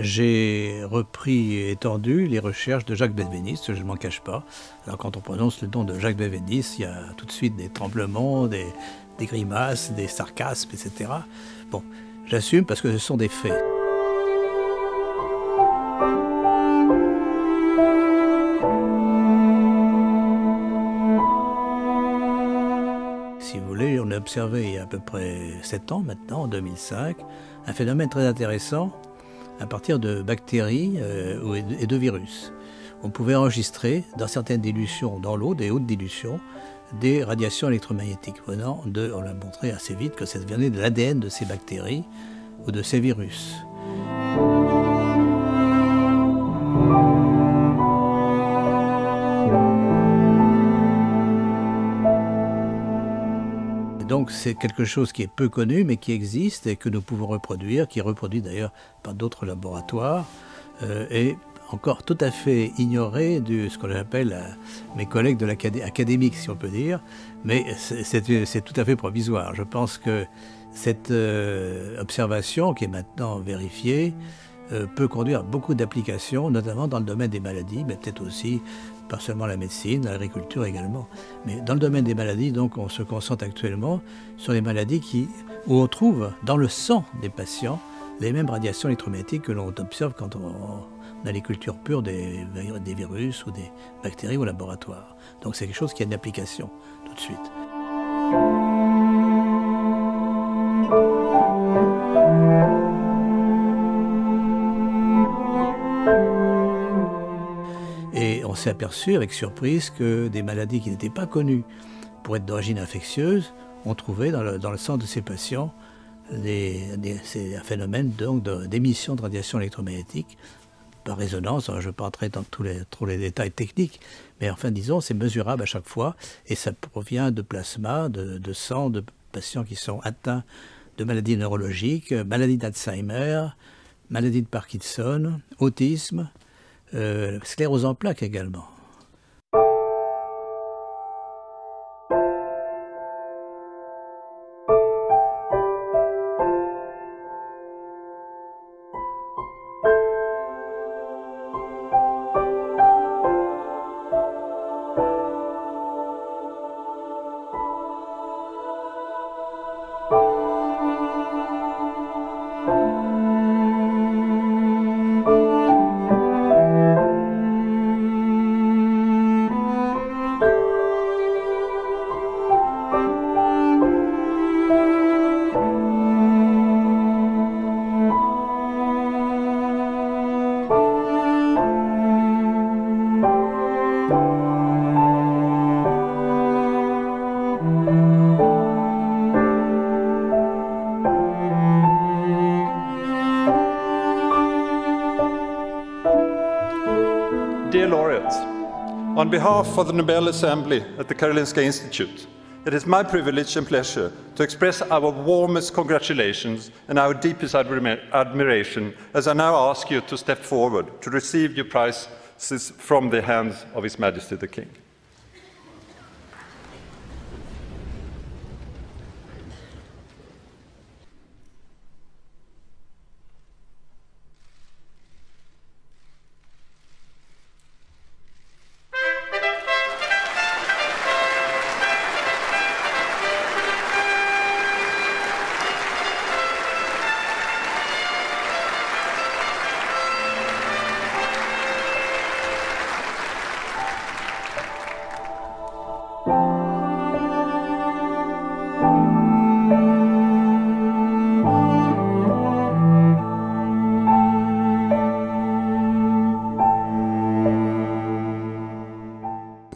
j'ai repris et étendu les recherches de Jacques Benveniste, je ne m'en cache pas. Alors quand on prononce le nom de Jacques Benveniste, il y a tout de suite des tremblements, des grimaces, des sarcasmes, etc. Bon, j'assume parce que ce sont des faits. Si vous voulez, on a observé il y a à peu près 7 ans maintenant, en 2005, un phénomène très intéressant à partir de bactéries et de virus. On pouvait enregistrer dans certaines dilutions dans l'eau, des hautes dilutions, des radiations électromagnétiques venant de, on l'a montré assez vite, que ça venait de l'ADN de ces bactéries ou de ces virus. Donc c'est quelque chose qui est peu connu mais qui existe et que nous pouvons reproduire, qui est reproduit d'ailleurs par d'autres laboratoires et encore tout à fait ignoré de ce qu'on appelle mes collègues de l'académique si on peut dire, mais c'est tout à fait provisoire. Je pense que cette observation qui est maintenant vérifiée peut conduire à beaucoup d'applications, notamment dans le domaine des maladies, mais peut-être aussi pas seulement la médecine, l'agriculture également. Mais dans le domaine des maladies, donc, on se concentre actuellement sur les maladies où on trouve dans le sang des patients les mêmes radiations électromagnétiques que l'on observe quand on a les cultures pures des virus ou des bactéries au laboratoire. Donc c'est quelque chose qui a une application tout de suite. Et on s'est aperçu avec surprise que des maladies qui n'étaient pas connues pour être d'origine infectieuse, on trouvait dans le sang de ces patients c'est un phénomène d'émission de radiation électromagnétique par résonance. Alors je ne vais pas entrer dans tous les détails techniques, mais enfin disons c'est mesurable à chaque fois et ça provient de plasma, de sang de patients qui sont atteints de maladies neurologiques, maladies d'Alzheimer, maladies de Parkinson, autisme, sclérose en plaques également. Dear laureates, on behalf of the Nobel Assembly at the Karolinska Institute, it is my privilege and pleasure to express our warmest congratulations and our deepest admiration as I now ask you to step forward to receive your prizes from the hands of His Majesty the King.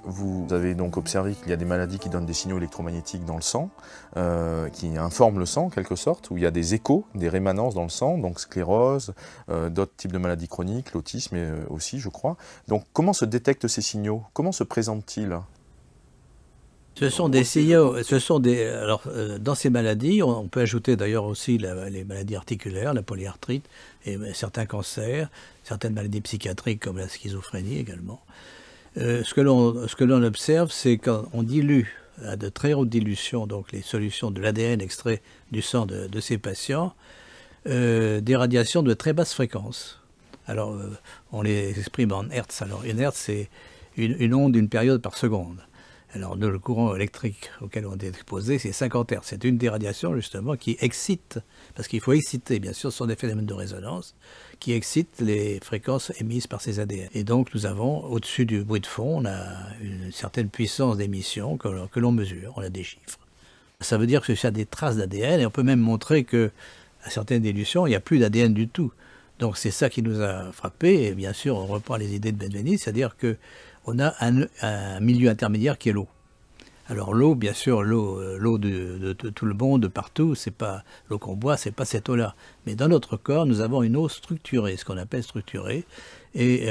Vous avez donc observé qu'il y a des maladies qui donnent des signaux électromagnétiques dans le sang, qui informent le sang en quelque sorte, où il y a des échos, des rémanences dans le sang, donc sclérose, d'autres types de maladies chroniques, l'autisme aussi je crois. Donc comment se détectent ces signaux? Comment se présentent-ils? Ce sont des signaux, alors dans ces maladies, on peut ajouter d'ailleurs aussi les maladies articulaires, la polyarthrite et certains cancers, certaines maladies psychiatriques comme la schizophrénie également. Ce que l'on observe, c'est quand on dilue à de très hautes dilutions, donc les solutions de l'ADN extrait du sang de ces patients, des radiations de très basse fréquence. Alors, on les exprime en hertz. Alors, une hertz, c'est une onde d'une période par seconde. Alors, le courant électrique auquel on est exposé, c'est 50 hertz. C'est une des radiations, justement, qui excite, parce qu'il faut exciter, bien sûr, ce sont des phénomènes de résonance, qui excitent les fréquences émises par ces ADN. Et donc, nous avons, au-dessus du bruit de fond, on a une certaine puissance d'émission que l'on mesure, on a des chiffres. Ça veut dire que ça a des traces d'ADN, et on peut même montrer qu'à certaines dilutions, il n'y a plus d'ADN du tout. Donc, c'est ça qui nous a frappé, et bien sûr, on reprend les idées de Benveniste, c'est-à-dire que on a un milieu intermédiaire qui est l'eau. Alors l'eau, bien sûr, l'eau de tout le monde, de partout, c'est pas l'eau qu'on boit, c'est pas cette eau-là. Mais dans notre corps, nous avons une eau structurée, ce qu'on appelle structurée. Et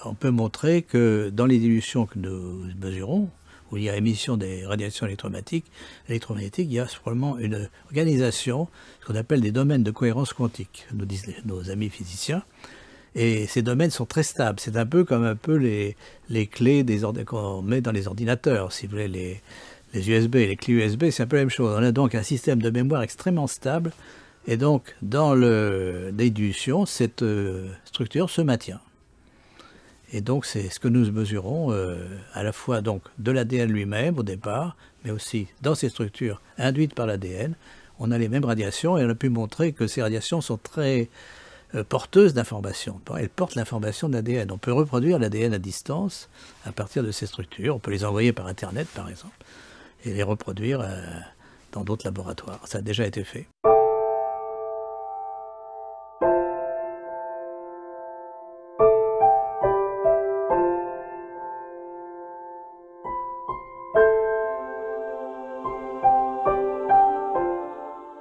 on peut montrer que dans les dilutions que nous mesurons, où il y a émission des radiations électromagnétiques, il y a probablement une organisation, ce qu'on appelle des domaines de cohérence quantique, nous disent nos amis physiciens. Et ces domaines sont très stables. C'est un peu comme les clés qu'on met dans les ordinateurs. Si vous voulez, les USB, les clés USB, c'est un peu la même chose. On a donc un système de mémoire extrêmement stable. Et donc, dans l'édition, cette structure se maintient. Et donc, c'est ce que nous mesurons à la fois donc, de l'ADN lui-même au départ, mais aussi dans ces structures induites par l'ADN. On a les mêmes radiations et on a pu montrer que ces radiations sont très porteuse d'informations. Elle porte l'information de l'ADN. On peut reproduire l'ADN à distance à partir de ces structures. On peut les envoyer par Internet, par exemple, et les reproduire dans d'autres laboratoires. Ça a déjà été fait.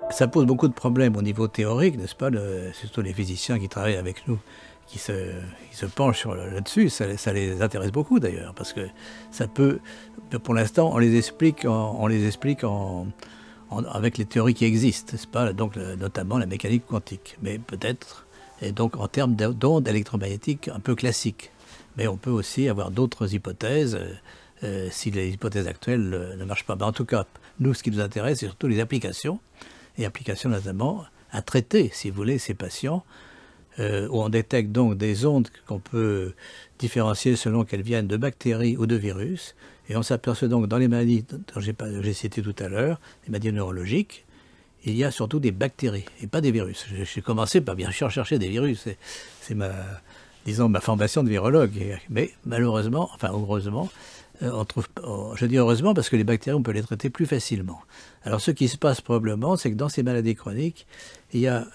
Ça pose beaucoup de problèmes au niveau théorique, n'est-ce pas? Surtout les physiciens qui travaillent avec nous, qui se penchent là-dessus, ça les intéresse beaucoup d'ailleurs, parce que ça peut, pour l'instant, on les explique avec les théories qui existent, n'est-ce pas? Donc notamment la mécanique quantique, mais peut-être, et donc en termes d'ondes électromagnétiques un peu classiques. Mais on peut aussi avoir d'autres hypothèses si les hypothèses actuelles ne marchent pas. Mais en tout cas, nous, ce qui nous intéresse, c'est surtout les applications. Et application notamment à traiter, si vous voulez, ces patients, où on détecte donc des ondes qu'on peut différencier selon qu'elles viennent de bactéries ou de virus. Et on s'aperçoit donc dans les maladies dont j'ai cité tout à l'heure, les maladies neurologiques, il y a surtout des bactéries et pas des virus. J'ai commencé par bien sûr chercher des virus, c'est ma formation de virologue. Mais malheureusement, enfin heureusement, je dis heureusement parce que les bactéries, on peut les traiter plus facilement. Alors ce qui se passe probablement, c'est que dans ces maladies chroniques, il y a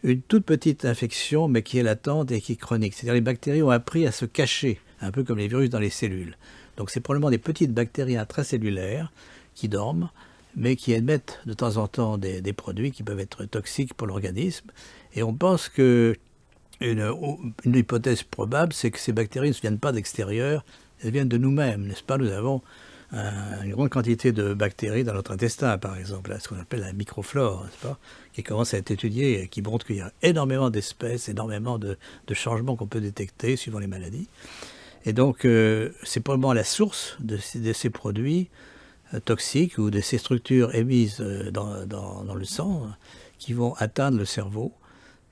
une toute petite infection, mais qui est latente et qui est chronique. C'est-à-dire les bactéries ont appris à se cacher, un peu comme les virus dans les cellules. Donc c'est probablement des petites bactéries intracellulaires qui dorment, mais qui émettent de temps en temps des produits qui peuvent être toxiques pour l'organisme. Et on pense que une hypothèse probable, c'est que ces bactéries ne viennent pas d'extérieur, elles viennent de nous-mêmes, n'est-ce pas? Nous avons une grande quantité de bactéries dans notre intestin, par exemple, ce qu'on appelle la microflore, n'est-ce pas? Qui commence à être étudiée et qui montre qu'il y a énormément d'espèces, énormément de changements qu'on peut détecter suivant les maladies. Et donc, c'est probablement la source de ces produits toxiques ou de ces structures émises dans le sang qui vont atteindre le cerveau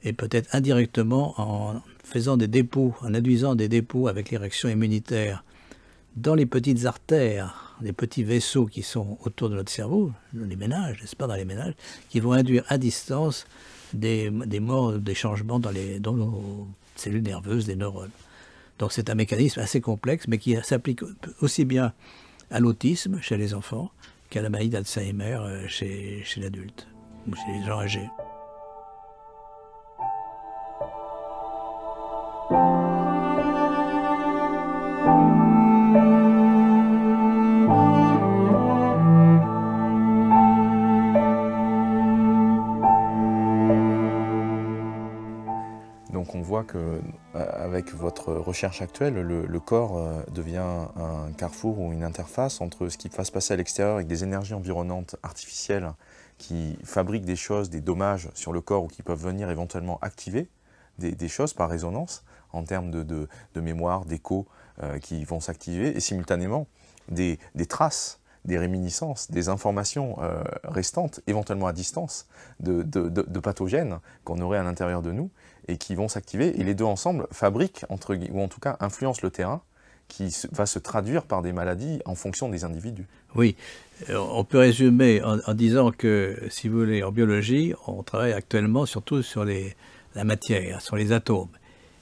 et peut-être indirectement en faisant des dépôts, en induisant des dépôts avec les réactions immunitaires dans les petites artères, les petits vaisseaux qui sont autour de notre cerveau, les ménages, n'est-ce pas, dans les ménages, qui vont induire à distance des morts, des changements dans nos cellules nerveuses, des neurones. Donc c'est un mécanisme assez complexe, mais qui s'applique aussi bien à l'autisme chez les enfants qu'à la maladie d'Alzheimer chez l'adulte ou chez les gens âgés. Donc on voit qu'avec votre recherche actuelle, le corps devient un carrefour ou une interface entre ce qui va se passer à l'extérieur avec des énergies environnantes artificielles qui fabriquent des choses, des dommages sur le corps ou qui peuvent venir éventuellement activer des choses par résonance en termes de mémoire, d'écho qui vont s'activer, et simultanément des traces, des réminiscences, des informations restantes, éventuellement à distance, de pathogènes qu'on aurait à l'intérieur de nous et qui vont s'activer. Et les deux ensemble fabriquent, ou en tout cas influencent le terrain qui va se traduire par des maladies en fonction des individus. Oui, on peut résumer en disant que, si vous voulez, en biologie, on travaille actuellement surtout sur la matière, sur les atomes.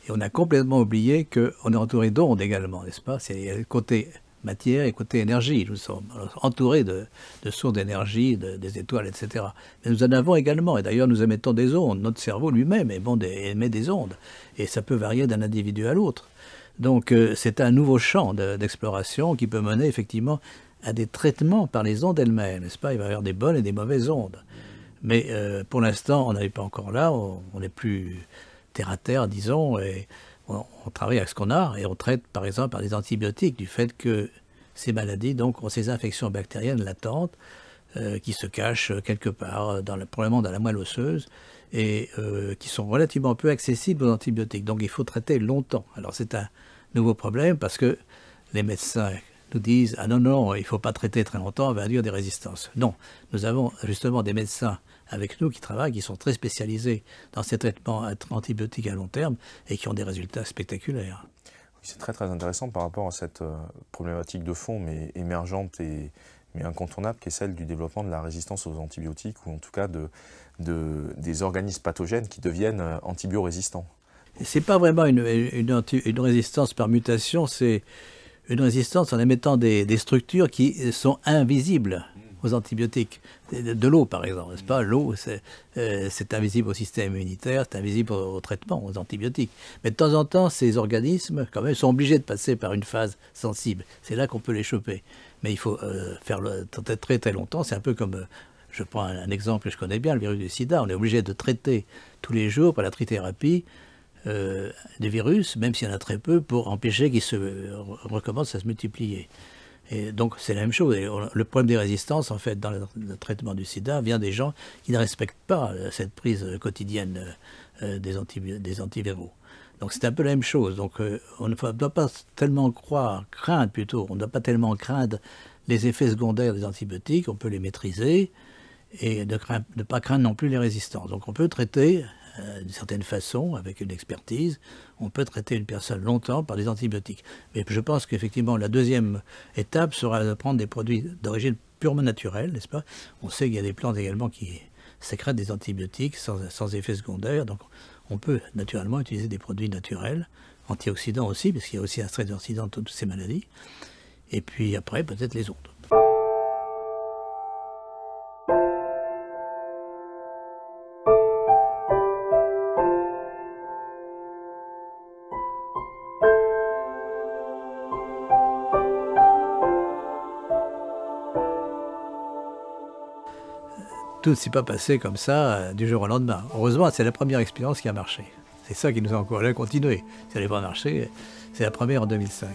Et on a complètement oublié qu'on est entouré d'ondes également, n'est-ce pas? C'est le côté matière et le côté énergie. Nous sommes entourés de sources d'énergie, des étoiles, etc. Mais nous en avons également, et d'ailleurs nous émettons des ondes. Notre cerveau lui-même émet des ondes, et ça peut varier d'un individu à l'autre. Donc c'est un nouveau champ d'exploration qui peut mener effectivement à des traitements par les ondes elles-mêmes, n'est-ce pas? Il va y avoir des bonnes et des mauvaises ondes. Mais pour l'instant, on n'est pas encore là, on est plus terre à terre, disons, et on travaille avec ce qu'on a, et on traite par exemple par des antibiotiques du fait que ces maladies donc, ont ces infections bactériennes latentes qui se cachent quelque part, probablement dans la moelle osseuse, et qui sont relativement peu accessibles aux antibiotiques. Donc il faut traiter longtemps. Alors c'est un nouveau problème parce que les médecins nous disent « Ah non, non, il ne faut pas traiter très longtemps, on va induire des résistances ». Non, nous avons justement des médecins avec nous qui travaillent, qui sont très spécialisés dans ces traitements antibiotiques à long terme et qui ont des résultats spectaculaires. C'est très très intéressant par rapport à cette problématique de fond, mais émergente mais incontournable, qui est celle du développement de la résistance aux antibiotiques, ou en tout cas des organismes pathogènes qui deviennent antibiorésistants. Ce n'est pas vraiment une résistance par mutation, c'est une résistance en émettant des structures qui sont invisibles aux antibiotiques. De l'eau, par exemple, n'est-ce pas? L'eau, c'est invisible au système immunitaire, c'est invisible au traitement, aux antibiotiques. Mais de temps en temps, ces organismes, quand même, sont obligés de passer par une phase sensible. C'est là qu'on peut les choper. Mais il faut faire très très longtemps. C'est un peu comme, je prends un exemple que je connais bien, le virus du sida. On est obligé de traiter tous les jours par la trithérapie des virus, même s'il y en a très peu, pour empêcher qu'ils se recommencent à se multiplier. Et donc c'est la même chose. Et le problème des résistances, en fait, dans le traitement du sida, vient des gens qui ne respectent pas cette prise quotidienne des antiviraux. Donc c'est un peu la même chose. Donc on ne doit pas tellement craindre plutôt, on ne doit pas tellement craindre les effets secondaires des antibiotiques, on peut les maîtriser et ne pas craindre non plus les résistances. Donc on peut traiter d'une certaine façon, avec une expertise, on peut traiter une personne longtemps par des antibiotiques. Mais je pense qu'effectivement, la deuxième étape sera de prendre des produits d'origine purement naturelle, n'est-ce pas? On sait qu'il y a des plantes également qui sécrètent des antibiotiques sans effet secondaire, donc on peut naturellement utiliser des produits naturels, antioxydants aussi, parce qu'il y a aussi un stress antioxydant de toutes ces maladies, et puis après, peut-être les autres. Tout ne s'est pas passé comme ça du jour au lendemain. Heureusement, c'est la première expérience qui a marché. C'est ça qui nous a encouragé à continuer. Si ça n'avait pas marché, c'est la première en 2005.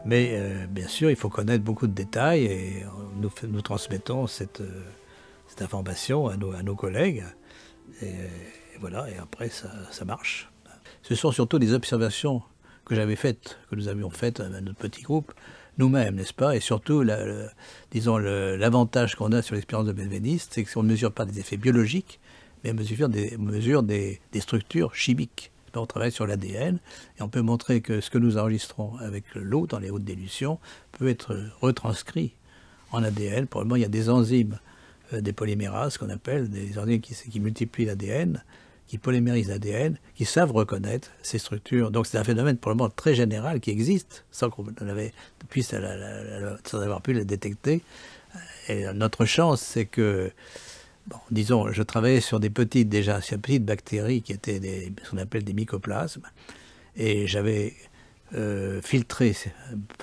Mais bien sûr, il faut connaître beaucoup de détails et nous transmettons cette information à nos collègues. Et voilà, et après, ça marche. Ce sont surtout des observations que nous avions faites à notre petit groupe, nous-mêmes, n'est-ce pas? Et surtout, disons, l'avantage qu'on a sur l'expérience de Benveniste, c'est qu'on ne mesure pas des effets biologiques, mais on mesure des structures chimiques. On travaille sur l'ADN et on peut montrer que ce que nous enregistrons avec l'eau dans les hautes dilutions peut être retranscrit en ADN. Probablement, il y a des enzymes, des polymérases qu'on appelle, des enzymes qui multiplient l'ADN, qui polymérisent l'ADN, qui savent reconnaître ces structures. Donc c'est un phénomène probablement très général qui existe, sans qu'on puisse sans avoir pu le détecter. Et notre chance, c'est que, bon, disons, je travaillais sur des petites bactéries qui étaient ce qu'on appelle des mycoplasmes, et j'avais filtré,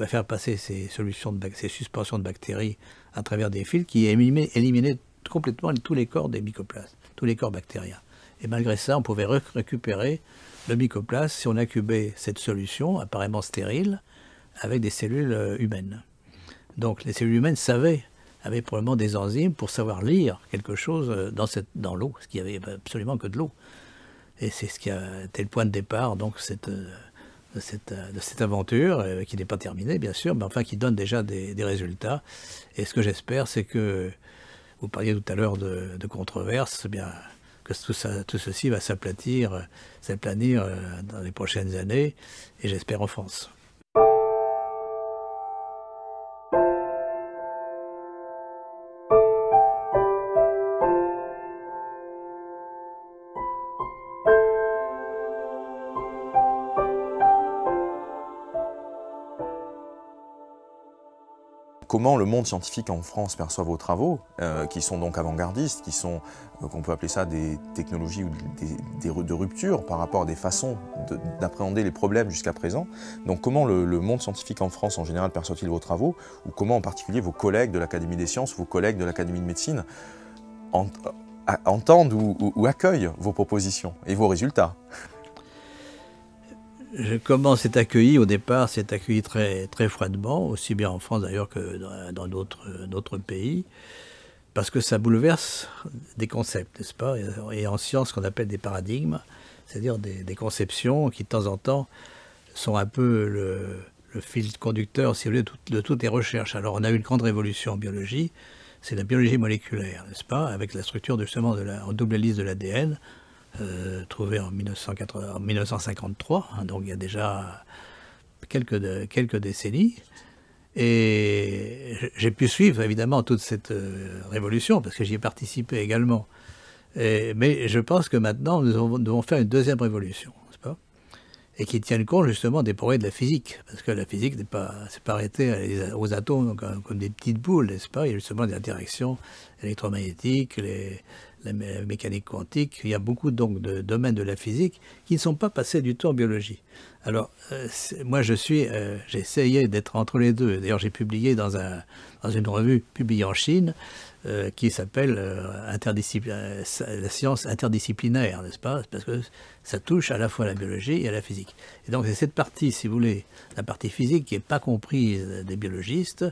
faire passer ces suspensions de bactéries à travers des fils qui éliminaient complètement tous les corps des mycoplasmes, tous les corps bactériens. Et malgré ça, on pouvait récupérer le mycoplasme si on incubait cette solution apparemment stérile avec des cellules humaines. Donc les cellules humaines avaient probablement des enzymes pour savoir lire quelque chose dans l'eau, parce qu'il n'y avait absolument que de l'eau. Et c'est ce qui a été le point de départ, donc cette de cette aventure, qui n'est pas terminée bien sûr, mais enfin qui donne déjà des résultats. Et ce que j'espère, c'est que, vous parliez tout à l'heure de controverses, eh bien, que tout ceci va s'aplanir dans les prochaines années, et j'espère en France. Comment le monde scientifique en France perçoit vos travaux, qui sont donc avant-gardistes, qui sont, qu'on peut appeler ça des technologies ou de rupture par rapport à des façons d'appréhender les problèmes jusqu'à présent. Donc comment le monde scientifique en France en général perçoit-il vos travaux, ou comment en particulier vos collègues de l'Académie des sciences, vos collègues de l'Académie de médecine entendent ou accueillent vos propositions et vos résultats? Comment c'est accueilli au départ? C'est accueilli très, très froidement, aussi bien en France d'ailleurs que dans d'autres pays, parce que ça bouleverse des concepts, n'est-ce pas? Et en science, ce qu'on appelle des paradigmes, c'est-à-dire des conceptions qui de temps en temps sont un peu le fil conducteur, si vous voulez, de toutes les recherches. Alors on a eu une grande révolution en biologie, c'est la biologie moléculaire, n'est-ce pas? Avec la structure justement en double hélice de l'ADN, trouvé en 1953, hein, donc il y a déjà quelques décennies. Et j'ai pu suivre évidemment toute cette révolution, parce que j'y ai participé également. Mais je pense que maintenant, nous devons faire une deuxième révolution, n'est-ce pas? Et qui tienne compte justement des progrès de la physique, parce que la physique n'est pas arrêtée aux atomes comme des petites boules, n'est-ce pas? Il y a justement des interactions électromagnétiques, la mécanique quantique. Il y a beaucoup donc de domaines de la physique qui ne sont pas passés du tout en biologie. Alors, moi j'ai essayé d'être entre les deux. D'ailleurs, j'ai publié dans une revue publiée en Chine qui s'appelle la science interdisciplinaire, n'est-ce pas? Parce que ça touche à la fois à la biologie et à la physique. Et donc c'est cette partie, si vous voulez, la partie physique qui n'est pas comprise des biologistes,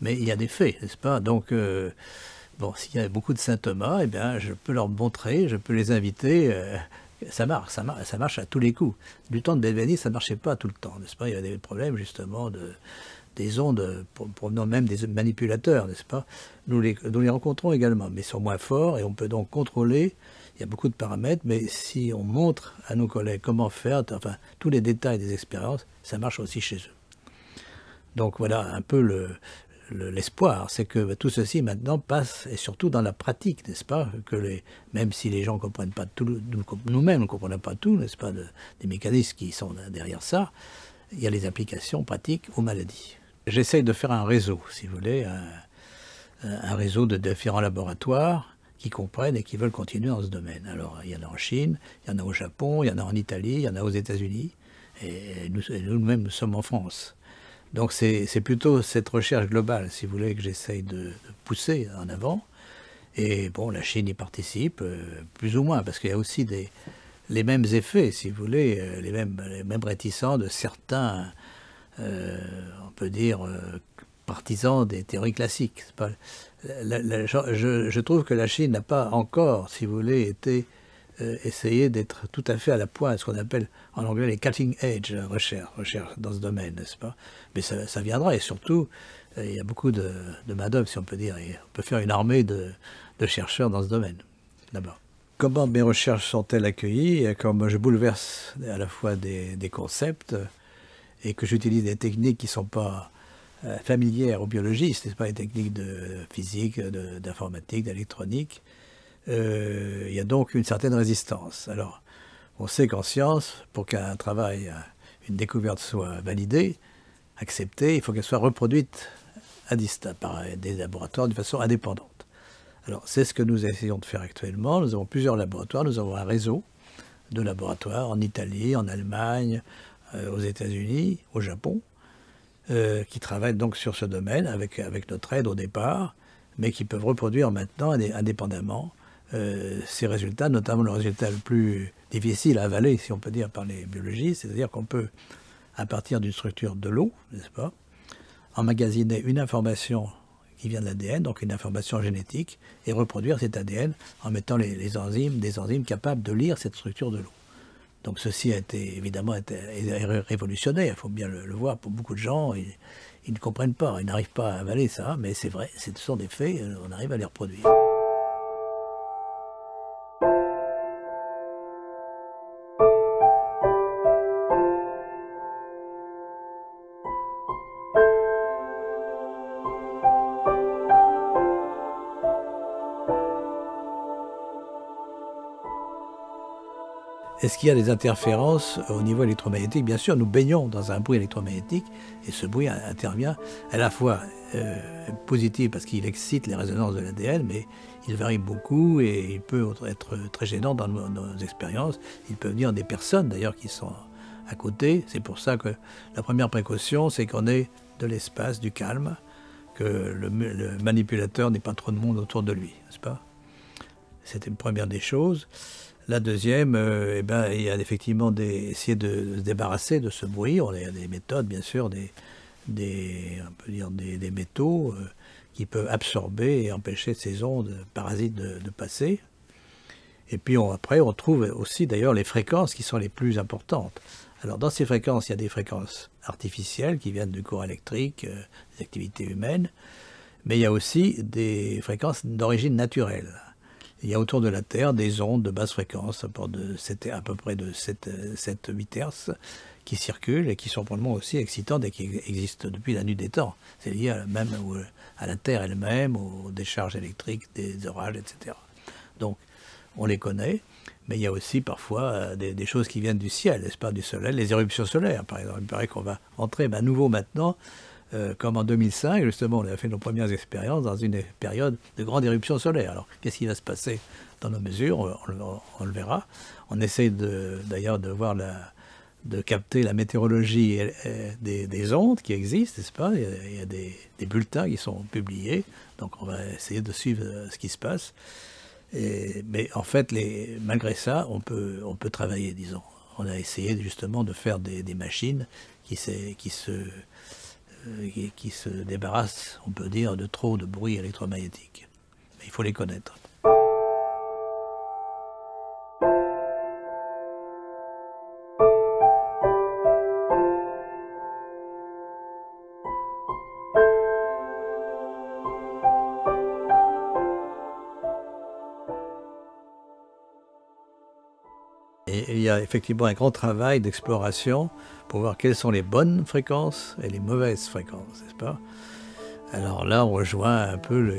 mais il y a des faits, n'est-ce pas? Donc, bon, s'il y a beaucoup de Saint Thomas, eh bien, je peux leur montrer, je peux les inviter. Ça marche à tous les coups. Du temps de Benveniste, ça ne marchait pas tout le temps, n'est-ce pas? Il y a des problèmes justement des ondes, provenant même des manipulateurs, n'est-ce pas? Nous les rencontrons également, mais ils sont moins forts et on peut donc contrôler. Il y a beaucoup de paramètres, mais si on montre à nos collègues comment faire, enfin, tous les détails des expériences, ça marche aussi chez eux. Donc voilà un peu l'espoir, c'est que tout ceci maintenant passe, et surtout dans la pratique, n'est-ce pas? Même si les gens ne comprennent pas tout, nous-mêmes ne comprenons pas tout, n'est-ce pas, des mécanismes qui sont derrière ça, il y a les applications pratiques aux maladies. J'essaye de faire un réseau, si vous voulez, un réseau de différents laboratoires qui comprennent et qui veulent continuer dans ce domaine. Alors, il y en a en Chine, il y en a au Japon, il y en a en Italie, il y en a aux États-Unis, et nous-mêmes, nous sommes en France. Donc, c'est plutôt cette recherche globale, si vous voulez, que j'essaye de pousser en avant. Et bon, la Chine y participe, plus ou moins, parce qu'il y a aussi les mêmes effets, si vous voulez, les mêmes réticents de certains, on peut dire, partisans des théories classiques. Je trouve que la Chine n'a pas encore, si vous voulez, essayé d'être tout à fait à la pointe, ce qu'on appelle en anglais les cutting edge recherche dans ce domaine, n'est-ce pas? Mais ça viendra, et surtout, il y a beaucoup de main-d'œuvre, si on peut dire, et on peut faire une armée de chercheurs dans ce domaine, d'abord. Comment mes recherches sont-elles accueillies? Comme je bouleverse à la fois des concepts et que j'utilise des techniques qui ne sont pas familières aux biologistes, n'est-ce pas, les techniques de physique, d'informatique, d'électronique, il y a donc une certaine résistance. Alors, on sait qu'en science, pour qu'un travail, une découverte soit validée, acceptée, il faut qu'elle soit reproduite à distance par des laboratoires de façon indépendante. Alors, c'est ce que nous essayons de faire actuellement. Nous avons plusieurs laboratoires. Nous avons un réseau de laboratoires en Italie, en Allemagne, aux États-Unis, au Japon, qui travaillent donc sur ce domaine avec notre aide au départ, mais qui peuvent reproduire maintenant indépendamment ces résultats, notamment le résultat le plus difficile à avaler, si on peut dire, par les biologistes, c'est-à-dire qu'on peut, à partir d'une structure de l'eau, n'est-ce pas, emmagasiner une information qui vient de l'ADN, donc une information génétique, et reproduire cet ADN en mettant des enzymes capables de lire cette structure de l'eau. Donc ceci a été évidemment révolutionnaire, il faut bien le voir pour beaucoup de gens. Ils ne comprennent pas, ils n'arrivent pas à avaler ça, mais c'est vrai, ce sont des faits, on arrive à les reproduire. Est-ce qu'il y a des interférences au niveau électromagnétique? Bien sûr, nous baignons dans un bruit électromagnétique et ce bruit intervient à la fois positif parce qu'il excite les résonances de l'ADN, mais il varie beaucoup et il peut être très gênant dans nos expériences. Il peut venir des personnes d'ailleurs qui sont à côté. C'est pour ça que la première précaution, c'est qu'on ait de l'espace, du calme, que le manipulateur n'ait pas trop de monde autour de lui, n'est-ce pas? C'était une première des choses. La deuxième, il y a effectivement essayer de se débarrasser de ce bruit. On a des méthodes, bien sûr, on peut dire des métaux qui peuvent absorber et empêcher ces ondes parasites de passer. Et puis après, on trouve aussi d'ailleurs les fréquences qui sont les plus importantes. Alors dans ces fréquences, il y a des fréquences artificielles qui viennent du courant électrique, des activités humaines, mais il y a aussi des fréquences d'origine naturelle. Il y a autour de la Terre des ondes de basse fréquence, à peu près de 7-8 Hz, qui circulent et qui sont pour le moment aussi excitantes et qui existent depuis la nuit des temps. C'est lié à la Terre elle-même, aux décharges électriques, des orages, etc. Donc, on les connaît, mais il y a aussi parfois des choses qui viennent du ciel, n'est-ce pas, du soleil, les éruptions solaires, par exemple. Il paraît qu'on va entrer à nouveau maintenant, comme en 2005, justement, on a fait nos premières expériences dans une période de grande éruption solaire. Alors, qu'est-ce qui va se passer dans nos mesures? On le verra. On essaie d'ailleurs de capter la météorologie des ondes qui existent, n'est-ce pas? Il y a des bulletins qui sont publiés, donc on va essayer de suivre ce qui se passe. Mais en fait, malgré ça, on peut travailler, disons. On a essayé justement de faire des machines qui se débarrassent, on peut dire, de trop de bruit électromagnétique. Mais il faut les connaître. Et il y a effectivement un grand travail d'exploration pour voir quelles sont les bonnes fréquences et les mauvaises fréquences, n'est-ce pas? Alors là, on rejoint un peu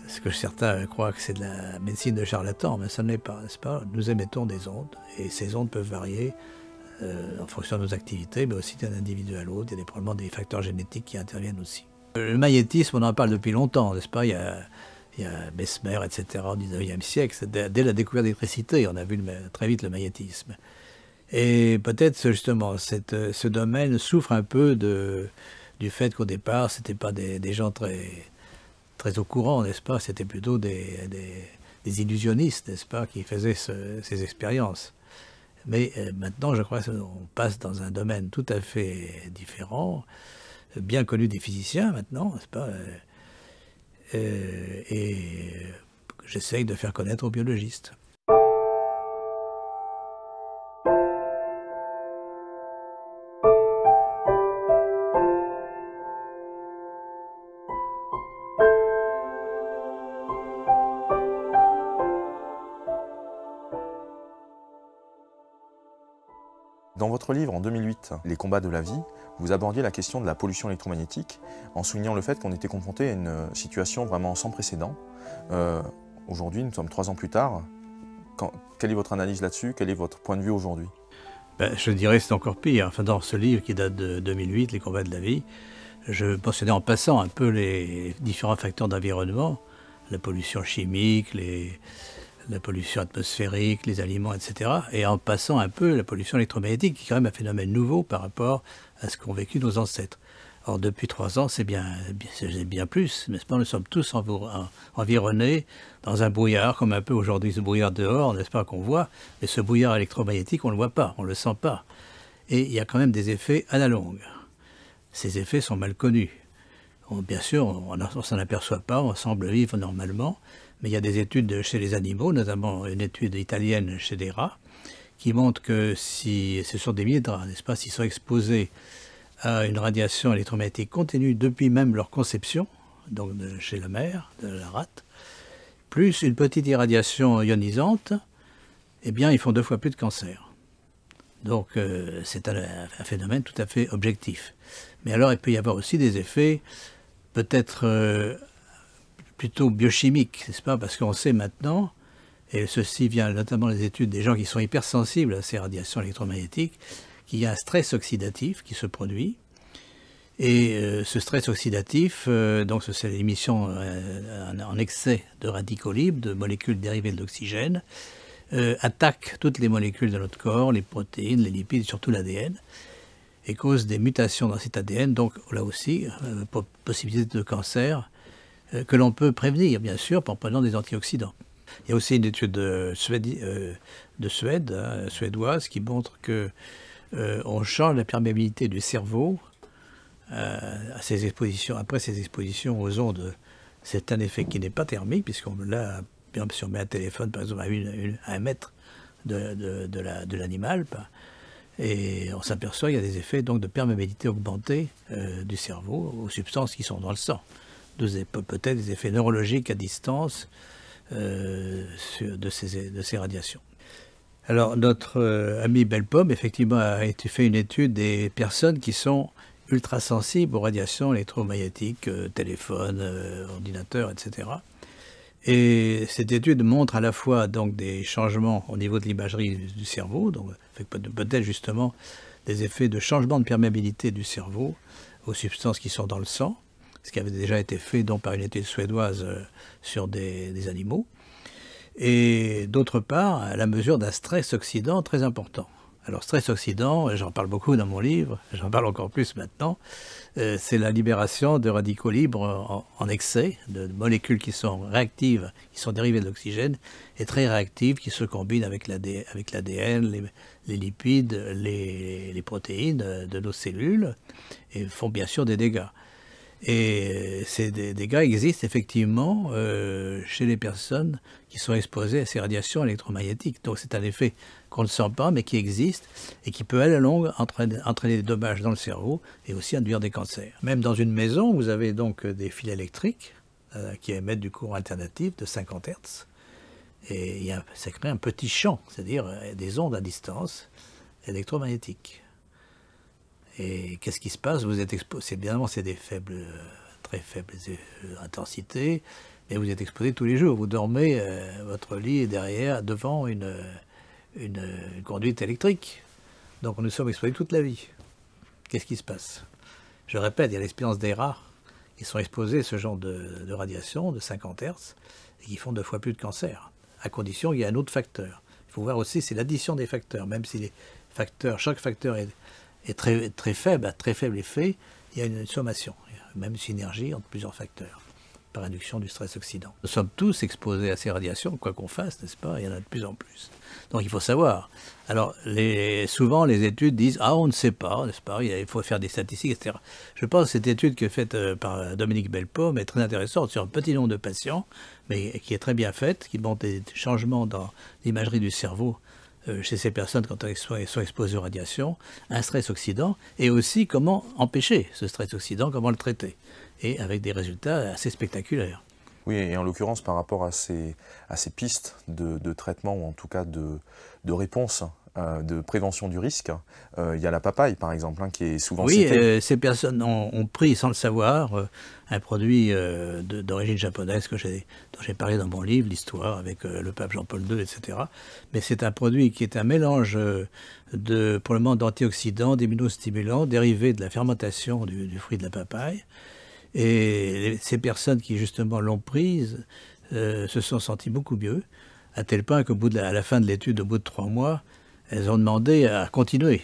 ce que certains croient que c'est de la médecine de charlatan, mais ça ne l'est pas, n'est-ce pas? Nous émettons des ondes, et ces ondes peuvent varier en fonction de nos activités, mais aussi d'un individu à l'autre. Il y a probablement des facteurs génétiques qui interviennent aussi. Le magnétisme, on en parle depuis longtemps, n'est-ce pas? Il y a Mesmer, etc., au 19e siècle. Dès la découverte de l'électricité, on a vu très vite le magnétisme. Et peut-être justement, ce domaine souffre un peu du fait qu'au départ, ce n'étaient pas des gens très au courant, n'est-ce pas? C'était plutôt des illusionnistes, n'est-ce pas, qui faisaient ces expériences. Mais maintenant, je crois qu'on passe dans un domaine tout à fait différent, bien connu des physiciens maintenant, n'est-ce pas? Et j'essaye de faire connaître aux biologistes. Dans votre livre, en 2008, Les combats de la vie, vous abordiez la question de la pollution électromagnétique en soulignant le fait qu'on était confronté à une situation vraiment sans précédent. Aujourd'hui, nous sommes 3 ans plus tard. Quelle est votre analyse là-dessus? Quel est votre point de vue aujourd'hui? Je dirais que c'est encore pire. Enfin, dans ce livre qui date de 2008, Les combats de la vie, je mentionnais en passant un peu les différents facteurs d'environnement, la pollution chimique, la pollution atmosphérique, les aliments, etc. Et en passant un peu la pollution électromagnétique, qui est quand même un phénomène nouveau par rapport à ce qu'ont vécu nos ancêtres. Or, depuis 3 ans, c'est bien plus, n'est-ce pas? Nous sommes tous environnés dans un brouillard, comme un peu aujourd'hui ce brouillard dehors, n'est-ce pas, qu'on voit, mais ce brouillard électromagnétique, on ne le voit pas, on ne le sent pas. Et il y a quand même des effets à la longue. Ces effets sont mal connus. Bien sûr, on ne s'en aperçoit pas, on semble vivre normalement, mais il y a des études chez les animaux, notamment une étude italienne chez des rats, qui montrent que si ce sont des milliers de rats, n'est-ce pas, s'ils sont exposés à une radiation électromagnétique continue depuis même leur conception, donc chez la mère, de la rate, plus une petite irradiation ionisante, eh bien, ils font 2 fois plus de cancer. Donc, c'est un phénomène tout à fait objectif. Mais alors, il peut y avoir aussi des effets peut-être plutôt biochimiques, n'est-ce pas? Parce qu'on sait maintenant, et ceci vient notamment des études des gens qui sont hypersensibles à ces radiations électromagnétiques, qu'il y a un stress oxydatif qui se produit. Et ce stress oxydatif, donc c'est l'émission en excès de radicaux libres, de molécules dérivées de l'oxygène, attaque toutes les molécules de notre corps, les protéines, les lipides, surtout l'ADN, et cause des mutations dans cet ADN, donc là aussi, possibilité de cancer, que l'on peut prévenir, bien sûr, en prenant des antioxydants. Il y a aussi une étude suédoise qui montre que on change la perméabilité du cerveau à ces expositions, après ces expositions aux ondes. C'est un effet qui n'est pas thermique, puisqu'on l'a, si on met un téléphone, par exemple, à 1 mètre de l'animal, et on s'aperçoit qu'il y a des effets donc, de perméabilité augmentée du cerveau aux substances qui sont dans le sang. Peut-être des effets neurologiques à distance de ces radiations. Alors, notre ami Bellepomme, effectivement, a fait une étude des personnes qui sont ultrasensibles aux radiations électromagnétiques, téléphone, ordinateur, etc. Et cette étude montre à la fois donc, des changements au niveau de l'imagerie du cerveau, donc peut-être justement des effets de changement de perméabilité du cerveau aux substances qui sont dans le sang, ce qui avait déjà été fait donc, par une étude suédoise sur des animaux, et d'autre part, à la mesure d'un stress oxydant très important. Alors, stress oxydant, j'en parle beaucoup dans mon livre, j'en parle encore plus maintenant, c'est la libération de radicaux libres en excès, de molécules qui sont réactives, qui sont dérivées de l'oxygène, et très réactives, qui se combinent avec l'ADN, les lipides, les protéines de nos cellules, et font bien sûr des dégâts. Et ces dégâts existent effectivement chez les personnes qui sont exposées à ces radiations électromagnétiques. Donc c'est un effet qu'on ne sent pas, mais qui existe et qui peut à la longue entraîner des dommages dans le cerveau et aussi induire des cancers. Même dans une maison, vous avez donc des fils électriques qui émettent du courant alternatif de 50 Hz. Et ça crée un petit champ, c'est-à-dire des ondes à distance électromagnétiques. Et qu'est-ce qui se passe? Vous êtes exposé, évidemment c'est des très faibles intensités, mais vous êtes exposé tous les jours. Vous dormez, votre lit est devant une conduite électrique. Donc nous sommes exposés toute la vie. Qu'est-ce qui se passe? Je répète, il y a l'expérience des rats qui sont exposés à ce genre de radiation de 50 Hz et qui font 2 fois plus de cancer, à condition qu'il y ait un autre facteur. Il faut voir aussi, c'est l'addition des facteurs, même si chaque facteur est très, très faible, à très faible effet, il y a une sommation, même une synergie entre plusieurs facteurs, par induction du stress oxydant. Nous sommes tous exposés à ces radiations, quoi qu'on fasse, n'est-ce pas? Il y en a de plus en plus. Donc il faut savoir. Alors souvent les études disent « Ah, on ne sait pas, n'est-ce pas? Il faut faire des statistiques, etc. » Je pense que cette étude qui est faite par Dominique Bellepomme est très intéressante sur un petit nombre de patients, mais qui est très bien faite, qui montre des changements dans l'imagerie du cerveau chez ces personnes quand elles sont exposées aux radiations, un stress oxydant, et aussi comment empêcher ce stress oxydant, comment le traiter, et avec des résultats assez spectaculaires. Oui, et en l'occurrence par rapport à ces pistes de traitement, ou en tout cas de réponse, de prévention du risque, il y a la papaye par exemple, qui est souvent citée. Oui, ces personnes ont pris sans le savoir un produit d'origine japonaise dont j'ai parlé dans mon livre, l'histoire avec le pape Jean-Paul II, etc. Mais c'est un produit qui est un mélange probablement d'antioxydants, d'immunostimulants dérivés de la fermentation du fruit de la papaye. Et ces personnes qui justement l'ont prise se sont senties beaucoup mieux, à tel point qu'à la fin de l'étude, au bout de 3 mois, elles ont demandé à continuer.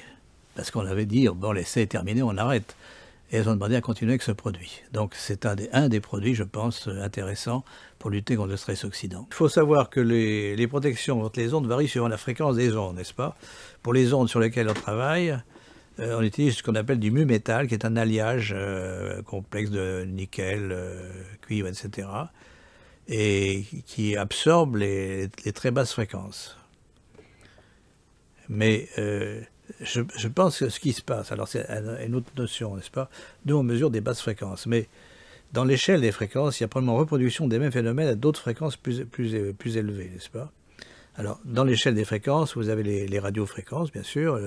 Parce qu'on avait dit, bon, l'essai est terminé, on arrête. Et elles ont demandé à continuer avec ce produit. Donc c'est un des produits, je pense, intéressants pour lutter contre le stress oxydant. Il faut savoir que les protections contre les ondes varient suivant la fréquence des ondes, n'est-ce pas? Pour les ondes sur lesquelles on travaille, on utilise ce qu'on appelle du mu-métal, qui est un alliage complexe de nickel, cuivre, etc., et qui absorbe les très basses fréquences. Mais je pense que ce qui se passe, alors c'est une autre notion, n'est-ce pas? Nous, on mesure des basses fréquences, mais dans l'échelle des fréquences, il y a probablement reproduction des mêmes phénomènes à d'autres fréquences plus élevées, n'est-ce pas? Alors, dans l'échelle des fréquences, vous avez les radiofréquences, bien sûr,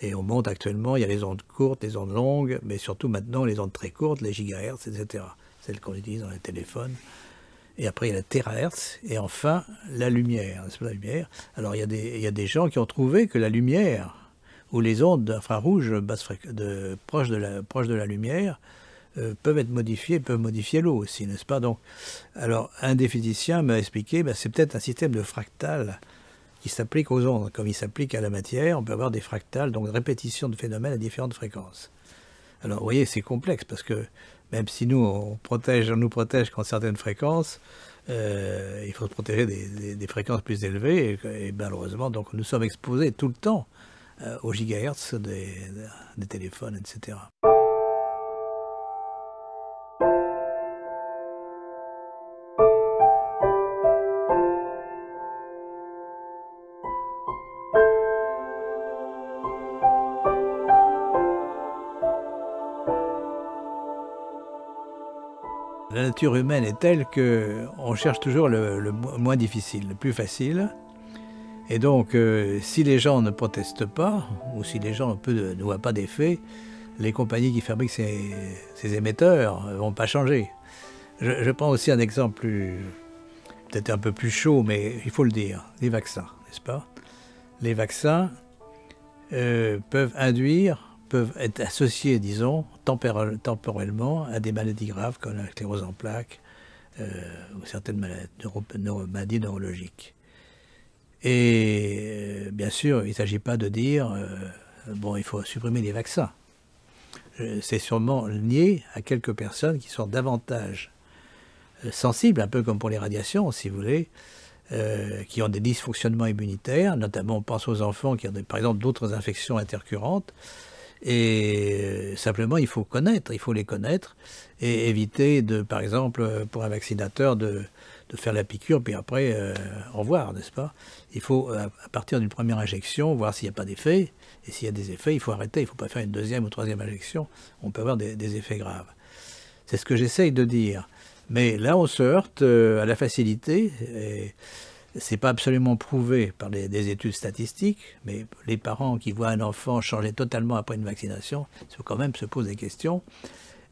et on monte actuellement, il y a les ondes courtes, les ondes longues, mais surtout maintenant les ondes très courtes, les gigahertz, etc. Celles qu'on utilise dans les téléphones. Et après, il y a la terahertz, et enfin, la lumière, n'est-ce pas, la lumière. Alors, il y a des gens qui ont trouvé que la lumière, ou les ondes infrarouges proches de la lumière, peuvent être modifiées, peuvent modifier l'eau aussi, n'est-ce pas? Donc, alors, un des physiciens m'a expliqué, c'est peut-être un système de fractal qui s'applique aux ondes. Comme il s'applique à la matière, on peut avoir des fractals, donc répétition de phénomènes à différentes fréquences. Alors, vous voyez, c'est complexe, parce que même si nous, on nous protège contre certaines fréquences, il faut se protéger des fréquences plus élevées, et malheureusement, donc nous sommes exposés tout le temps aux gigahertz des téléphones, etc. La nature humaine est telle qu'on cherche toujours le moins difficile, le plus facile. Et donc, si les gens ne protestent pas, ou si les gens ne voient pas d'effet, les compagnies qui fabriquent ces émetteurs ne vont pas changer. Je prends aussi un exemple peut-être un peu plus chaud, mais il faut le dire, les vaccins, n'est-ce pas? Les vaccins peuvent être associés, disons, temporellement à des maladies graves comme la sclérose en plaques ou certaines maladies neurologiques. Et bien sûr, il ne s'agit pas de dire bon, il faut supprimer les vaccins. C'est sûrement lié à quelques personnes qui sont davantage sensibles, un peu comme pour les radiations, si vous voulez, qui ont des dysfonctionnements immunitaires, notamment on pense aux enfants qui ont par exemple d'autres infections intercurrentes. Et simplement, il faut les connaître et éviter par exemple, pour un vaccinateur, de faire la piqûre, puis après, au revoir, n'est-ce pas? Il faut, à partir d'une première injection, voir s'il n'y a pas d'effet, et s'il y a des effets, il faut arrêter, il ne faut pas faire une deuxième ou troisième injection, on peut avoir des effets graves. C'est ce que j'essaye de dire. Mais là, on se heurte à la facilité, et c'est pas absolument prouvé par des études statistiques, mais les parents qui voient un enfant changer totalement après une vaccination, il faut quand même se poser des questions.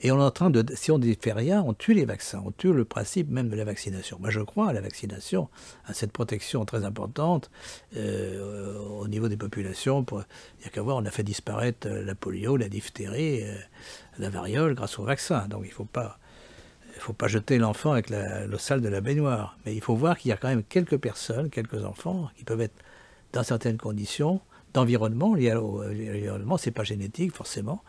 Et on est en train de, si on ne fait rien, on tue les vaccins, on tue le principe même de la vaccination. Moi, je crois à la vaccination, à cette protection très importante au niveau des populations. Il n'y a qu'à voir, on a fait disparaître la polio, la diphtérie, la variole grâce au vaccin. Donc il ne faut pas jeter l'enfant avec l'eau sale de la baignoire. Mais il faut voir qu'il y a quand même quelques personnes, quelques enfants, qui peuvent être dans certaines conditions d'environnement, liées à l'environnement, ce n'est pas génétique forcément,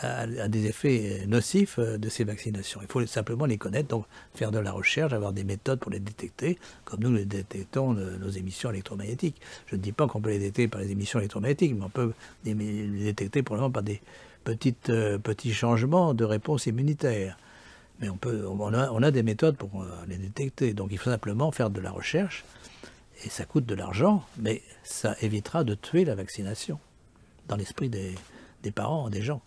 à des effets nocifs de ces vaccinations. Il faut simplement les connaître, donc faire de la recherche, avoir des méthodes pour les détecter, comme nous les détectons nos émissions électromagnétiques. Je ne dis pas qu'on peut les détecter par les émissions électromagnétiques, mais on peut les détecter probablement par des petits changements de réponse immunitaire. Mais on a des méthodes pour les détecter. Donc il faut simplement faire de la recherche, et ça coûte de l'argent, mais ça évitera de tuer la vaccination dans l'esprit des parents, des gens.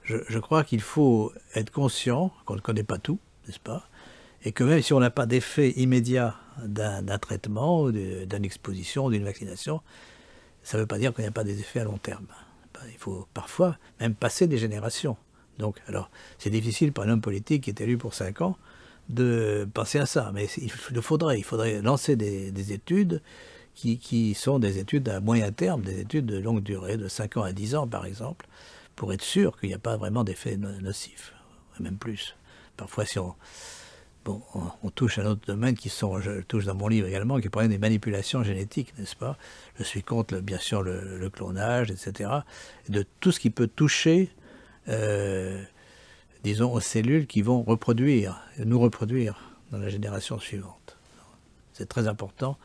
Je crois qu'il faut être conscient qu'on ne connaît pas tout, n'est-ce pas? Et que même si on n'a pas d'effet immédiat d'un traitement, d'une exposition, d'une vaccination, ça ne veut pas dire qu'il n'y a pas des effets à long terme. Il faut parfois même passer des générations. Donc, alors, c'est difficile pour un homme politique qui est élu pour 5 ans de penser à ça. Mais il faudrait lancer des études qui sont des études à moyen terme, des études de longue durée, de 5 ans à 10 ans par exemple, pour être sûr qu'il n'y a pas vraiment d'effets nocifs, même plus. Parfois, si on touche à un autre domaine je touche dans mon livre également, qui est le problème des manipulations génétiques, n'est-ce pas? Je suis contre, bien sûr, le clonage, etc. De tout ce qui peut toucher disons, aux cellules qui vont nous reproduire dans la génération suivante. C'est très important.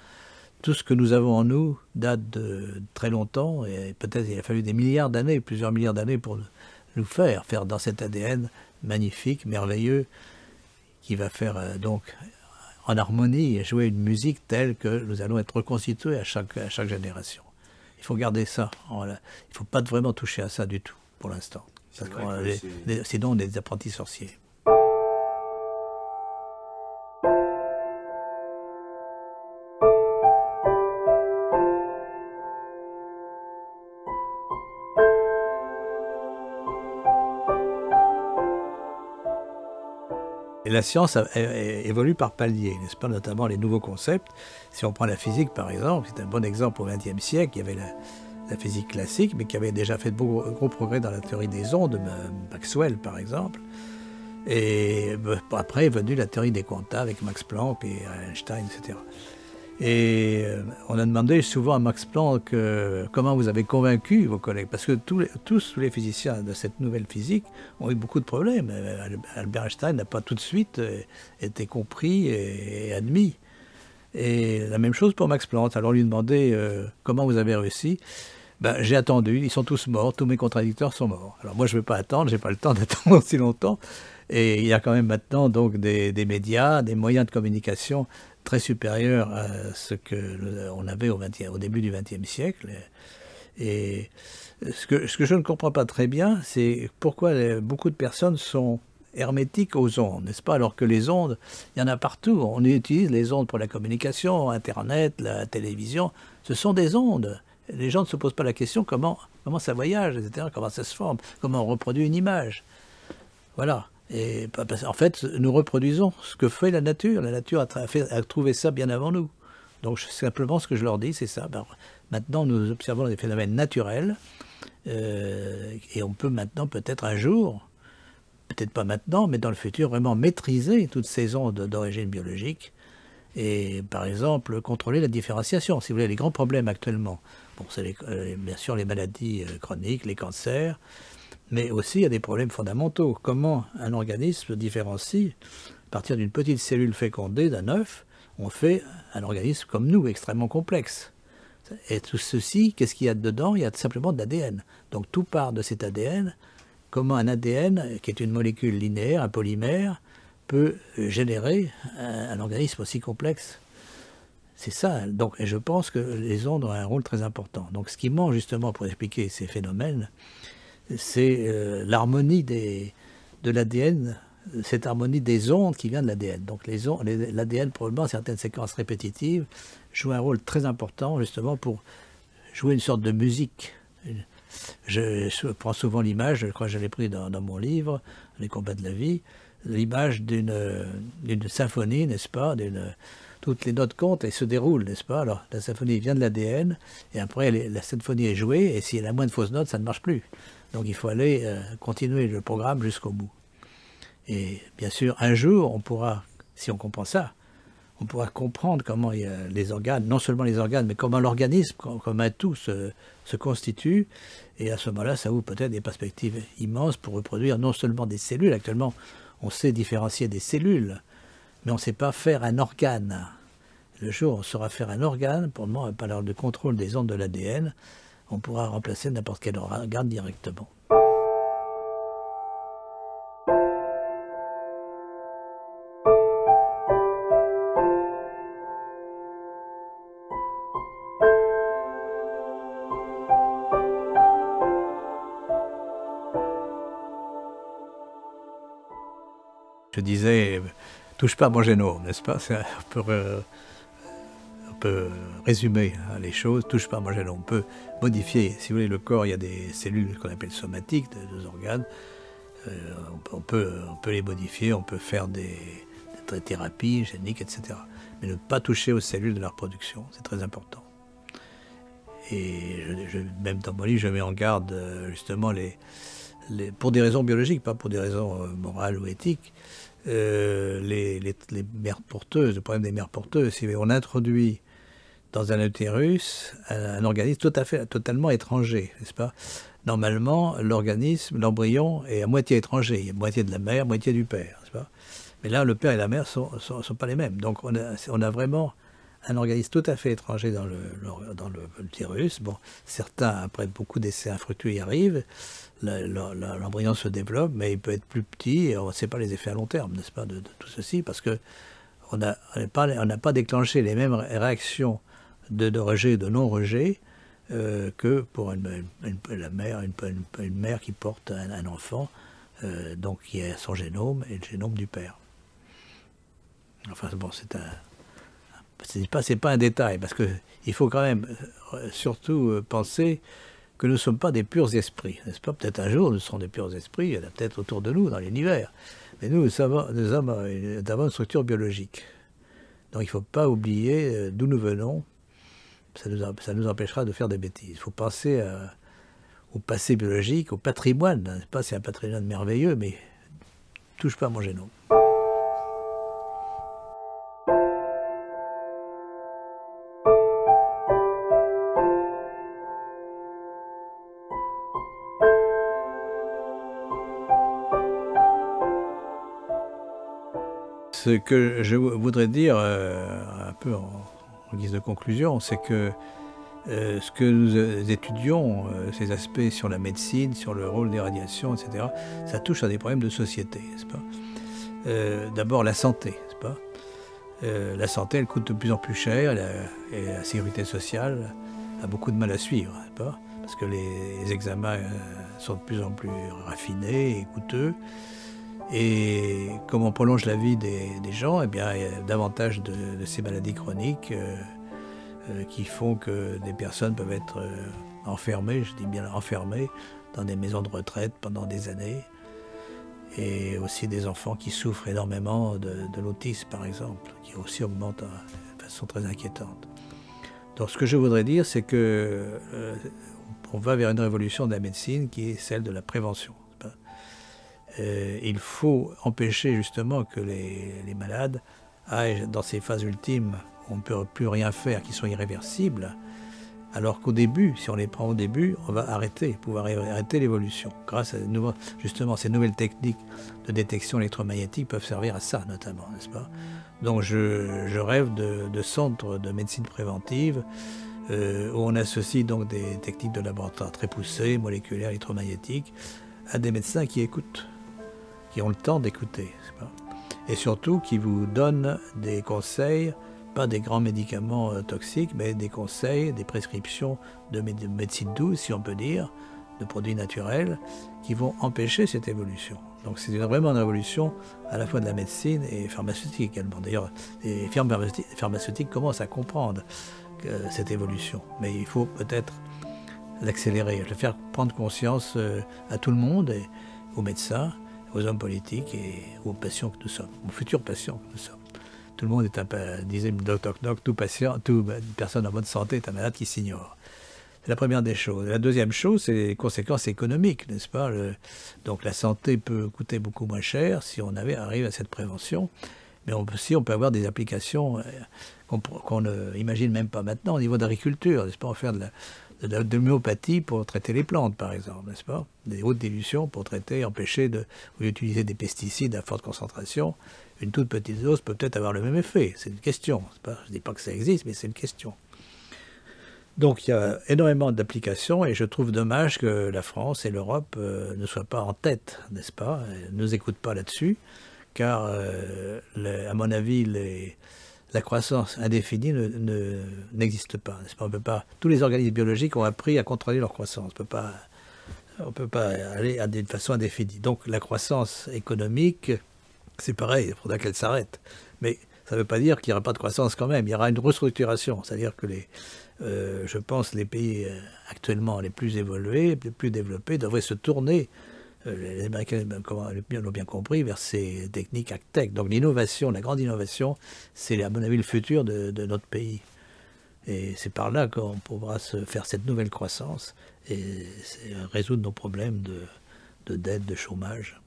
Tout ce que nous avons en nous date de très longtemps, et peut-être il a fallu des milliards d'années, plusieurs milliards d'années pour nous faire dans cet ADN magnifique, merveilleux, qui va faire donc en harmonie et jouer une musique telle que nous allons être reconstitués à chaque génération. Il faut garder ça. Il ne faut pas vraiment toucher à ça du tout, pour l'instant. Sinon, on est des apprentis sorciers. Et la science évolue par paliers, n'est-ce pas, notamment les nouveaux concepts. Si on prend la physique, par exemple, c'est un bon exemple au XXe siècle. Il y avait la physique classique, mais qui avait déjà fait de gros progrès dans la théorie des ondes, Maxwell, par exemple. Et après est venue la théorie des quantas avec Max Planck et Einstein, etc. Et on a demandé souvent à Max Planck comment vous avez convaincu vos collègues, parce que tous les physiciens de cette nouvelle physique ont eu beaucoup de problèmes. Albert Einstein n'a pas tout de suite été compris et admis. Et la même chose pour Max Planck. Alors on lui demandait comment vous avez réussi. J'ai attendu, ils sont tous morts, tous mes contradicteurs sont morts. Alors moi je ne vais pas attendre, je n'ai pas le temps d'attendre aussi longtemps. Et il y a quand même maintenant donc des médias, des moyens de communication très supérieurs à ce qu'on avait au début du XXe siècle. Et ce que je ne comprends pas très bien, c'est pourquoi beaucoup de personnes sont hermétiques aux ondes, n'est-ce pas? Alors que les ondes, il y en a partout. On utilise les ondes pour la communication, Internet, la télévision. Ce sont des ondes. Les gens ne se posent pas la question comment ça voyage, etc., comment ça se forme, comment on reproduit une image. Voilà. Et en fait, nous reproduisons ce que fait la nature. La nature a trouvé ça bien avant nous. Donc simplement ce que je leur dis, c'est ça. Maintenant, nous observons des phénomènes naturels et on peut maintenant, peut-être un jour, peut-être pas maintenant, mais dans le futur, vraiment maîtriser toutes ces ondes d'origine biologique et, par exemple, contrôler la différenciation. Si vous voulez, les grands problèmes actuellement, c'est bien sûr les maladies chroniques, les cancers, mais aussi il y a des problèmes fondamentaux. Comment un organisme différencie, à partir d'une petite cellule fécondée d'un œuf, on fait un organisme comme nous, extrêmement complexe. Et tout ceci, qu'est-ce qu'il y a dedans? Il y a simplement de l'ADN. Donc tout part de cet ADN. Comment un ADN, qui est une molécule linéaire, un polymère, peut générer un organisme aussi complexe? C'est ça. Donc, et je pense que les ondes ont un rôle très important. Donc ce qui manque justement pour expliquer ces phénomènes, c'est l'harmonie de l'ADN, cette harmonie des ondes qui vient de l'ADN. Donc l'ADN, probablement, certaines séquences répétitives, joue un rôle très important justement pour jouer une sorte de musique. Je prends souvent l'image, je crois que je l'ai pris dans mon livre, Les combats de la vie, l'image d'une symphonie, n'est-ce pas, toutes les notes comptent et se déroulent, n'est-ce pas? Alors la symphonie vient de l'ADN, et après la symphonie est jouée, et s'il y a la moindre fausse note, ça ne marche plus. Donc il faut aller continuer le programme jusqu'au bout. Et bien sûr, un jour, on pourra, si on comprend ça, on pourra comprendre comment les organes, non seulement les organes, mais comment l'organisme, comme un tout, se constitue. Et à ce moment-là, ça ouvre peut-être des perspectives immenses pour reproduire non seulement des cellules. Actuellement, on sait différencier des cellules, mais on ne sait pas faire un organe. Le jour où on saura faire un organe, pour le moment, par le contrôle des ondes de l'ADN, on pourra remplacer n'importe quel organe directement. Je disais, touche pas à mon génome, n'est-ce pas? On peut résumer les choses, touche pas à mon génome. On peut modifier, si vous voulez, le corps, il y a des cellules qu'on appelle somatiques, des organes. On peut les modifier, on peut faire des thérapies géniques, etc. Mais ne pas toucher aux cellules de la reproduction, c'est très important. Et même dans mon livre, je mets en garde justement pour des raisons biologiques, pas pour des raisons morales ou éthiques, les mères porteuses, le problème des mères porteuses. Si on introduit dans un utérus un organisme totalement étranger, n'est-ce pas? Normalement, l'organisme, l'embryon est à moitié étranger. Il y a moitié de la mère, moitié du père, n'est-ce pas? Mais là, le père et la mère ne sont pas les mêmes. Donc on a vraiment un organisme tout à fait étranger dans l'utérus. Bon, certains, après beaucoup d'essais infructueux, y arrivent. L'embryon se développe, mais il peut être plus petit et on ne sait pas les effets à long terme, n'est-ce pas, de tout ceci, parce qu'on n'a pas déclenché les mêmes réactions de rejet et de non-rejet que pour une mère qui porte un enfant, donc qui a son génome et le génome du père. Enfin bon, c'est pas un détail, parce qu'il faut quand même surtout penser que nous ne sommes pas des purs esprits, n'est-ce pas? Peut-être un jour nous serons des purs esprits, il y en a peut-être autour de nous dans l'univers, mais nous avons une structure biologique. Donc il ne faut pas oublier d'où nous venons, ça nous empêchera de faire des bêtises. Il faut penser au passé biologique, au patrimoine, n'est-ce pas? C'est un patrimoine merveilleux, mais touche pas à mon génome. Ce que je voudrais dire, un peu en guise de conclusion, c'est que ce que nous étudions, ces aspects sur la médecine, sur le rôle des radiations, etc., ça touche à des problèmes de société, n'est-ce pas? D'abord la santé, n'est-ce pas? La santé, elle coûte de plus en plus cher, et la sécurité sociale a beaucoup de mal à suivre, n'est-ce pas? Parce que les examens sont de plus en plus raffinés et coûteux. Et comme on prolonge la vie des gens, eh bien, il y a davantage de ces maladies chroniques qui font que des personnes peuvent être enfermées, je dis bien enfermées, dans des maisons de retraite pendant des années. Et aussi des enfants qui souffrent énormément de l'autisme, par exemple, qui aussi augmente de façon très inquiétante. Donc ce que je voudrais dire, c'est que on va vers une révolution de la médecine qui est celle de la prévention. Il faut empêcher justement que les malades aillent dans ces phases ultimes où on ne peut plus rien faire, qui sont irréversibles, alors qu'au début, si on les prend au début, on va pouvoir arrêter l'évolution. Grâce à justement ces nouvelles techniques de détection électromagnétique peuvent servir à ça notamment, n'est-ce pas? Donc je rêve de centres de médecine préventive où on associe donc des techniques de laboratoire très poussées, moléculaires, électromagnétiques, à des médecins qui écoutent, qui ont le temps d'écouter, et surtout qui vous donnent des conseils, pas des grands médicaments toxiques, mais des conseils, des prescriptions de médecine douce, si on peut dire, de produits naturels, qui vont empêcher cette évolution. Donc c'est vraiment une révolution à la fois de la médecine et pharmaceutique également. D'ailleurs, les firmes pharmaceutiques commencent à comprendre cette évolution, mais il faut peut-être l'accélérer, le faire prendre conscience à tout le monde, et aux médecins, aux hommes politiques et aux patients que nous sommes, aux futurs patients que nous sommes. Tout le monde est disait le docteur Knock, toute personne en bonne santé est un malade qui s'ignore. C'est la première des choses. La deuxième chose, c'est les conséquences économiques, n'est-ce pas? Donc la santé peut coûter beaucoup moins cher si on arrive à cette prévention, mais on peut avoir des applications qu'on n'imagine même pas maintenant au niveau de l'agriculture, n'est-ce pas? On peut faire de l'homéopathie pour traiter les plantes, par exemple, n'est-ce pas? Des hautes dilutions pour empêcher d'utiliser des pesticides à forte concentration. Une toute petite dose peut peut-être avoir le même effet. C'est une question. Je ne dis pas que ça existe, mais c'est une question. Donc il y a énormément d'applications et je trouve dommage que la France et l'Europe ne soient pas en tête, n'est-ce pas? Ne nous écoutent pas là-dessus, car à mon avis, la croissance indéfinie n'existe pas, n'est-ce pas? On peut pas. Tous les organismes biologiques ont appris à contrôler leur croissance. On ne peut pas aller d'une façon indéfinie. Donc la croissance économique, c'est pareil, il faudra qu'elle s'arrête. Mais ça ne veut pas dire qu'il n'y aura pas de croissance quand même. Il y aura une restructuration. C'est-à-dire que je pense les pays actuellement les plus évolués, les plus développés, devraient se tourner, les Américains l'ont bien compris, vers ces techniques AgTech. Donc l'innovation, la grande innovation, c'est à mon avis le futur de notre pays. Et c'est par là qu'on pourra se faire cette nouvelle croissance et résoudre nos problèmes de dette, de chômage.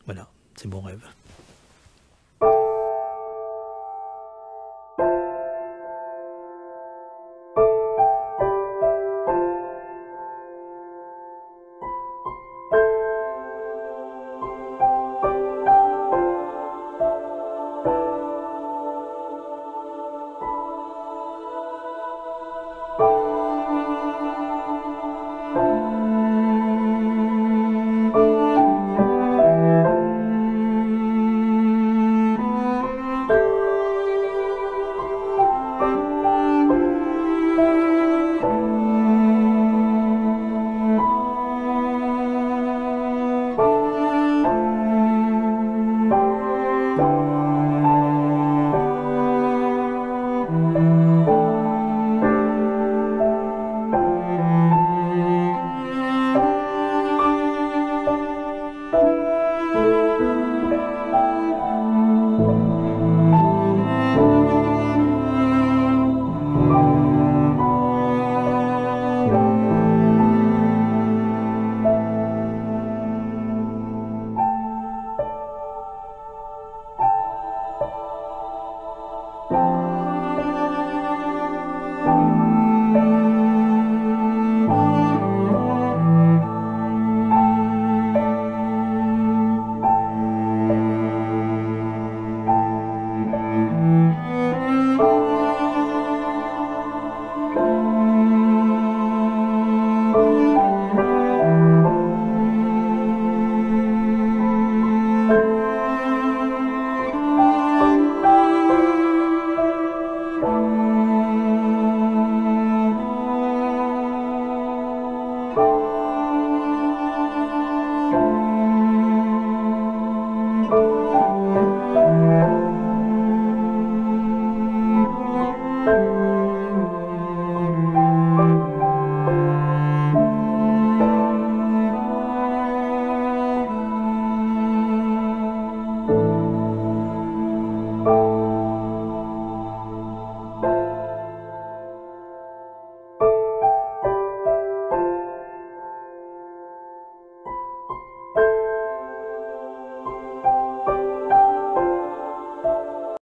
Voilà, c'est mon rêve.